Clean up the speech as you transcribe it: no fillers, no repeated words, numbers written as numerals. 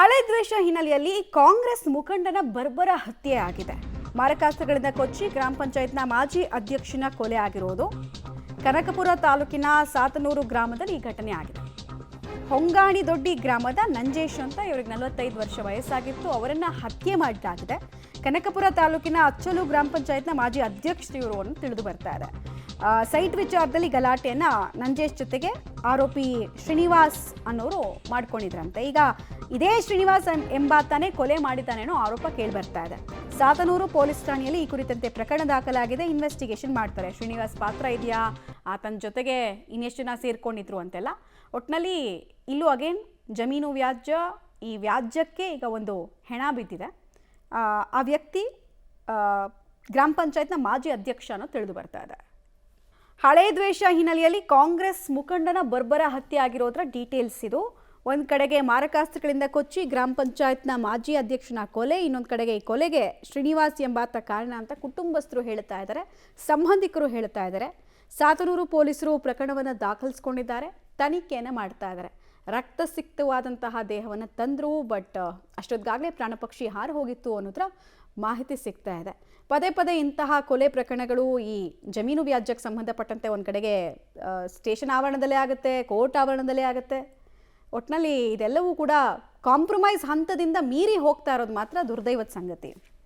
ಹಳೆ ದ್ವೇಷ ಹಿನ್ನೆಲೆಯಲ್ಲಿ ಕಾಂಗ್ರೆಸ್ ಮುಖಂಡನ ಬರ್ಬರ ಹತ್ಯೆ ಆಗಿದೆ. ಮಾರಕಾಸ್ತ್ರಗಳಿಂದ ಕೊಚ್ಚಿ ಗ್ರಾಮ ಪಂಚಾಯತ್ನ ಮಾಜಿ ಅಧ್ಯಕ್ಷನ ಕೊಲೆ ಆಗಿರೋದು ಕನಕಪುರ ತಾಲೂಕಿನ ಸಾತನೂರು ಗ್ರಾಮದಲ್ಲಿ ಈ ಘಟನೆ ಆಗಿದೆ. ಹೊಂಗಾಣಿ ದೊಡ್ಡಿ ಗ್ರಾಮದ ನಂಜೇಶ್ ಅಂತ, ಇವರಿಗೆ 45 ವರ್ಷ ವಯಸ್ಸಾಗಿತ್ತು. ಅವರನ್ನ ಹತ್ಯೆ ಮಾಡಲಾಗಿದೆ. ಕನಕಪುರ ತಾಲೂಕಿನ ಅಚ್ಚಲು ಗ್ರಾಮ ಪಂಚಾಯತ್ನ ಮಾಜಿ ಅಧ್ಯಕ್ಷರು ಅಂತ ತಿಳಿದು ಬರ್ತಾ ಇದೆ. ಸೈಟ್ ವಿಚಾರದಲ್ಲಿ ಗಲಾಟೆಯನ್ನ ನಂಜೇಶ್ ಜೊತೆಗೆ ಆರೋಪಿ ಶ್ರೀನಿವಾಸ್ ಅನ್ನೋರು ಮಾಡ್ಕೊಂಡಿದ್ರಂತೆ. ಈಗ ಇದೇ ಶ್ರೀನಿವಾಸ್ ಎಂಬಾತನೇ ಕೊಲೆ ಮಾಡಿದ್ದಾನೇನೋ ಆರೋಪ ಕೇಳಿ ಬರ್ತಾ ಇದೆ. ಸಾತನೂರು ಪೊಲೀಸ್ ಠಾಣೆಯಲ್ಲಿ ಈ ಕುರಿತಂತೆ ಪ್ರಕರಣ ದಾಖಲಾಗಿದೆ. ಇನ್ವೆಸ್ಟಿಗೇಷನ್ ಮಾಡ್ತಾರೆ. ಶ್ರೀನಿವಾಸ್ ಪಾತ್ರ ಇದೆಯಾ, ಆತನ ಜೊತೆಗೆ ಇನ್ನೆಷ್ಟು ಜನ ಸೇರ್ಕೊಂಡಿದ್ರು ಅಂತೆಲ್ಲ. ಒಟ್ಟಿನಲ್ಲಿ ಇಲ್ಲೂ ಅಗೇನ್ ಜಮೀನು ವ್ಯಾಜ್ಯ, ಈ ವ್ಯಾಜ್ಯಕ್ಕೆ ಈಗ ಒಂದು ಹೆಣ ಬಿದ್ದಿದೆ. ಆ ವ್ಯಕ್ತಿ ಗ್ರಾಮ ಪಂಚಾಯತ್ನ ಮಾಜಿ ಅಧ್ಯಕ್ಷ ಅನ್ನೋ ತಿಳಿದು ಬರ್ತಾ ಇದೆ. ಹಳೆ ದ್ವೇಷ ಹಿನ್ನೆಲೆಯಲ್ಲಿ ಕಾಂಗ್ರೆಸ್ ಮುಖಂಡನ ಬರ್ಬರ ಹತ್ಯೆ ಆಗಿರೋದ್ರ ಡೀಟೇಲ್ಸ್ ಇದು. ಒಂದು ಕಡೆಗೆ ಮಾರಕಾಸ್ತ್ರಗಳಿಂದ ಕೊಚ್ಚಿ ಗ್ರಾಮ ಪಂಚಾಯತ್ನ ಮಾಜಿ ಅಧ್ಯಕ್ಷನ ಕೊಲೆ, ಇನ್ನೊಂದು ಕಡೆಗೆ ಈ ಕೊಲೆಗೆ ಶ್ರೀನಿವಾಸ್ ಎಂಬಾತ ಕಾರಣ ಅಂತ ಕುಟುಂಬಸ್ಥರು ಹೇಳ್ತಾ ಇದ್ದಾರೆ, ಸಂಬಂಧಿಕರು ಹೇಳ್ತಾ ಇದ್ದಾರೆ. ಸಾತನೂರು ಪೊಲೀಸರು ಪ್ರಕರಣವನ್ನು ದಾಖಲಿಸ್ಕೊಂಡಿದ್ದಾರೆ, ತನಿಖೆಯನ್ನು ಮಾಡ್ತಾ ಇದ್ದಾರೆ. ರಕ್ತಸಿಕ್ತವಾದಂತಹ ದೇಹವನ್ನು ತಂದರು, ಬಟ್ ಅಷ್ಟೊತ್ತಿಗಾಗಲೇ ಪ್ರಾಣಪಕ್ಷಿ ಹಾರಿ ಹೋಗಿತ್ತು ಅನ್ನೋದ್ರ ಮಾಹಿತಿ ಸಿಗ್ತಾ ಇದೆ. ಪದೇ ಪದೇ ಇಂತಹ ಕೊಲೆ ಪ್ರಕರಣಗಳು ಈ ಜಮೀನು ವ್ಯಾಜ್ಯಕ್ಕೆ ಸಂಬಂಧಪಟ್ಟಂತೆ ಒಂದು ಕಡೆಗೆ ಸ್ಟೇಷನ್ ಆವರಣದಲ್ಲೇ ಆಗುತ್ತೆ, ಕೋರ್ಟ್ ಆವರಣದಲ್ಲೇ ಆಗುತ್ತೆ. ಒಟ್ಟಿನಲ್ಲಿ ಇದೆಲ್ಲವೂ ಕೂಡ ಕಾಂಪ್ರಮೈಸ್ ಹಂತದಿಂದ ಮೀರಿ ಹೋಗ್ತಾ ಇರೋದು ಮಾತ್ರ ದುರ್ದೈವದ ಸಂಗತಿ.